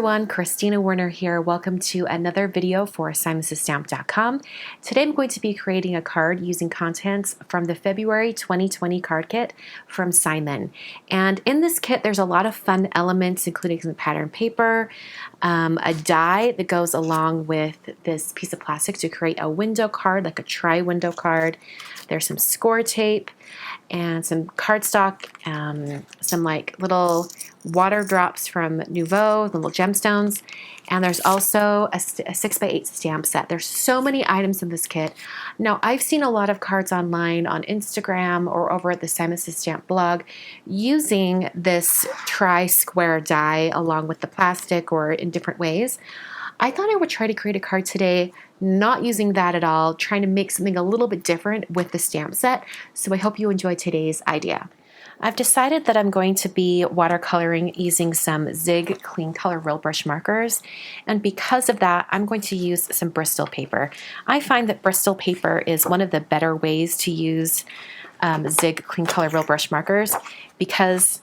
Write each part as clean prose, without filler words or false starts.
everyone, Kristina Werner here. Welcome to another video for SimonsStamp.com. Today I'm going to be creating a card using contents from the February 2020 card kit from Simon. And in this kit there's a lot of fun elements, including some pattern paper, a die that goes along with this piece of plastic to create a window card, like a tri-window card. There's some score tape and some cardstock, some like little water drops from Nouveau, little gemstones, and there's also a 6x8 stamp set. There's so many items in this kit. Now, I've seen a lot of cards online on Instagram or over at the Simons Stamp blog using this tri-square die along with the plastic or in different ways. I thought I would try to create a card today not using that at all, trying to make something a little bit different with the stamp set. So I hope you enjoy today's idea. I've decided that I'm going to be watercoloring using some Zig Clean Color Real Brush markers, and because of that I'm going to use some Bristol paper. I find that Bristol paper is one of the better ways to use Zig Clean Color Real Brush markers because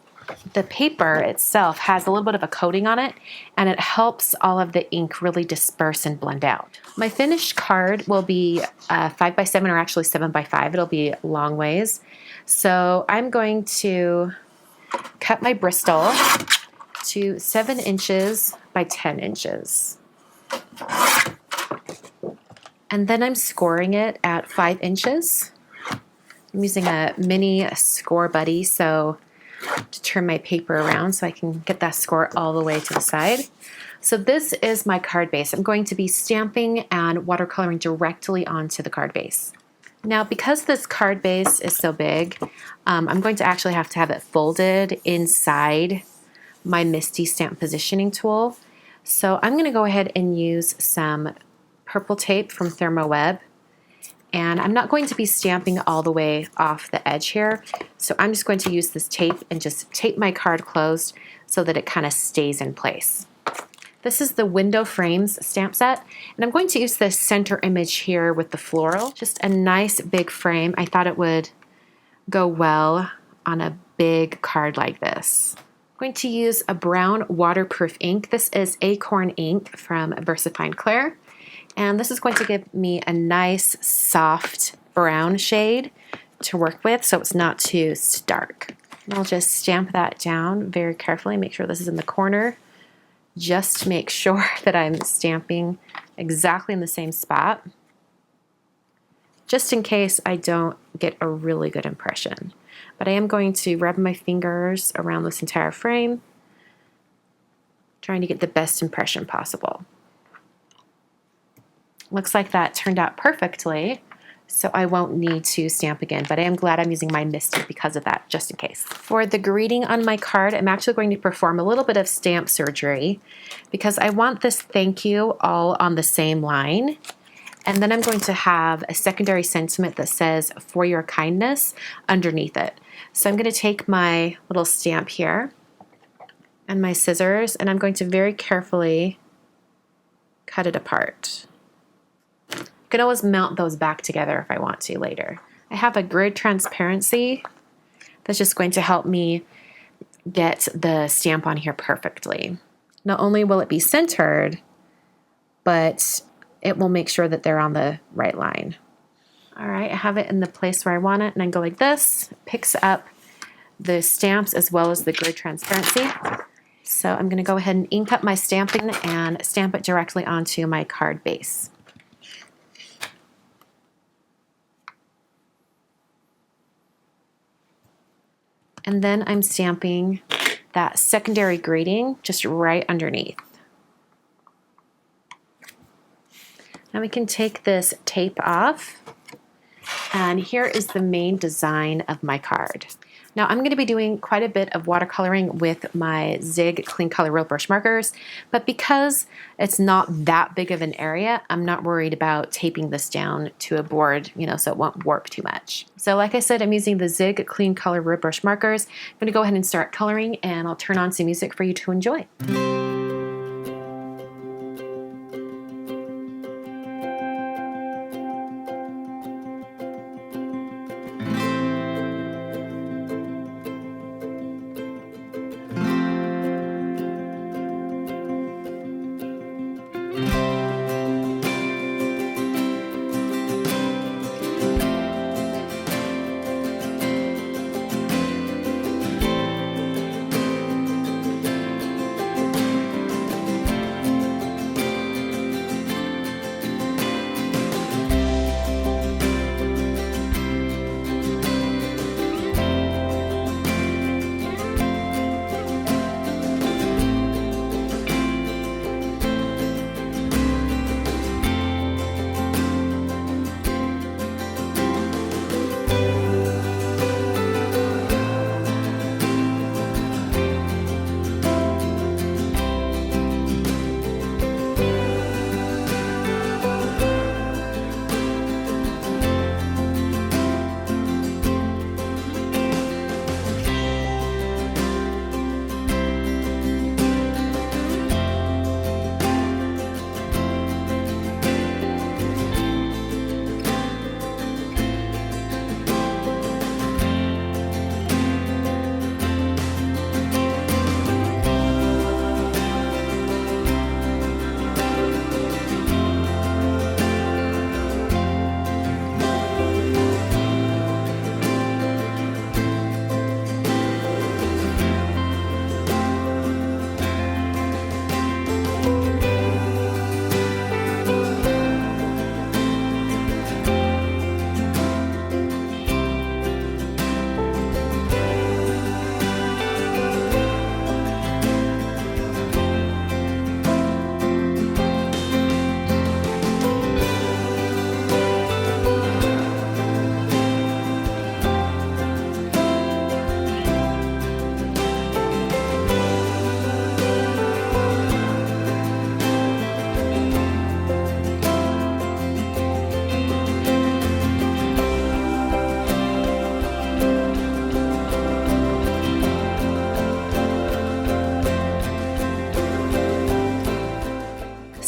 the paper itself has a little bit of a coating on it and it helps all of the ink really disperse and blend out. My finished card will be 5x7 or actually 7x5. It'll be long ways. So I'm going to cut my Bristol to 7 inches by 10 inches. And then I'm scoring it at 5 inches. I'm using a mini SCOR-BUDDY to turn my paper around so I can get that score all the way to the side. So this is my card base. I'm going to be stamping and watercoloring directly onto the card base. Now, because this card base is so big, I'm going to actually have to have it folded inside my MISTI stamp positioning tool. So I'm going to go ahead and use some purple tape from Therm, and I'm not going to be stamping all the way off the edge here. So I'm just going to use this tape and just tape my card closed so that it kind of stays in place. This is the window frames stamp set, and I'm going to use this center image here with the floral. Just a nice big frame. I thought it would go well on a big card like this. I'm going to use a brown waterproof ink. This is ACORN ink from VersaFine Clair, and this is going to give me a nice soft brown shade to work with so it's not too stark. And I'll just stamp that down very carefully, make sure this is in the corner. Just make sure that I'm stamping exactly in the same spot, just in case I don't get a really good impression. But I am going to rub my fingers around this entire frame, trying to get the best impression possible. Looks like that turned out perfectly, so I won't need to stamp again, but I am glad I'm using my MISTI because of that, just in case. For the greeting on my card, I'm actually going to perform a little bit of stamp surgery because I want this thank you all on the same line. And then I'm going to have a secondary sentiment that says, "For your kindness," underneath it. So I'm going to take my little stamp here and my scissors, and I'm going to very carefully cut it apart. I can always mount those back together if I want to later. I have a grid transparency that's just going to help me get the stamp on here perfectly. Not only will it be centered, but it will make sure that they're on the right line. All right, I have it in the place where I want it, and I go like this. It picks up the stamps as well as the grid transparency. So I'm going to go ahead and ink up my stamping and stamp it directly onto my card base. And then I'm stamping that secondary grading just right underneath. Now we can take this tape off, and here is the main design of my card. Now I'm going to be doing quite a bit of watercoloring with my Zig Clean Color Real Brush markers, but because it's not that big of an area, I'm not worried about taping this down to a board, so it won't warp too much. So like I said, I'm using the Zig Clean Color Real Brush markers. I'm going to go ahead and start coloring, and I'll turn on some music for you to enjoy.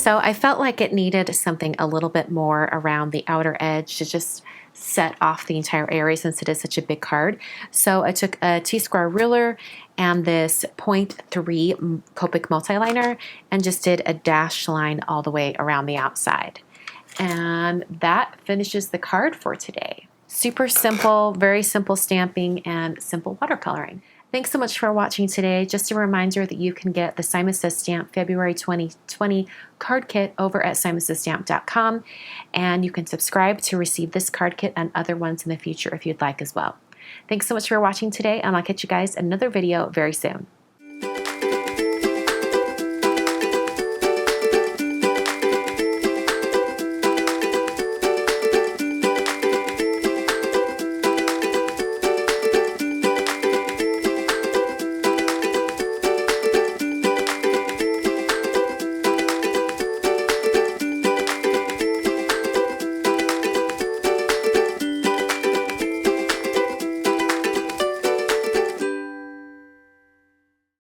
So I felt like it needed something a little bit more around the outer edge to just set off the entire area since it is such a big card. So I took a T-square ruler and this 0.3 Copic multiliner and just did a dashed line all the way around the outside. And that finishes the card for today. Super simple, very simple stamping and simple watercoloring. Thanks so much for watching today. Just a reminder that you can get the Simon Says Stamp February 2020 card kit over at SimonsSaysStamp.com, and you can subscribe to receive this card kit and other ones in the future if you'd like as well. Thanks so much for watching today, and I'll catch you guys in another video very soon.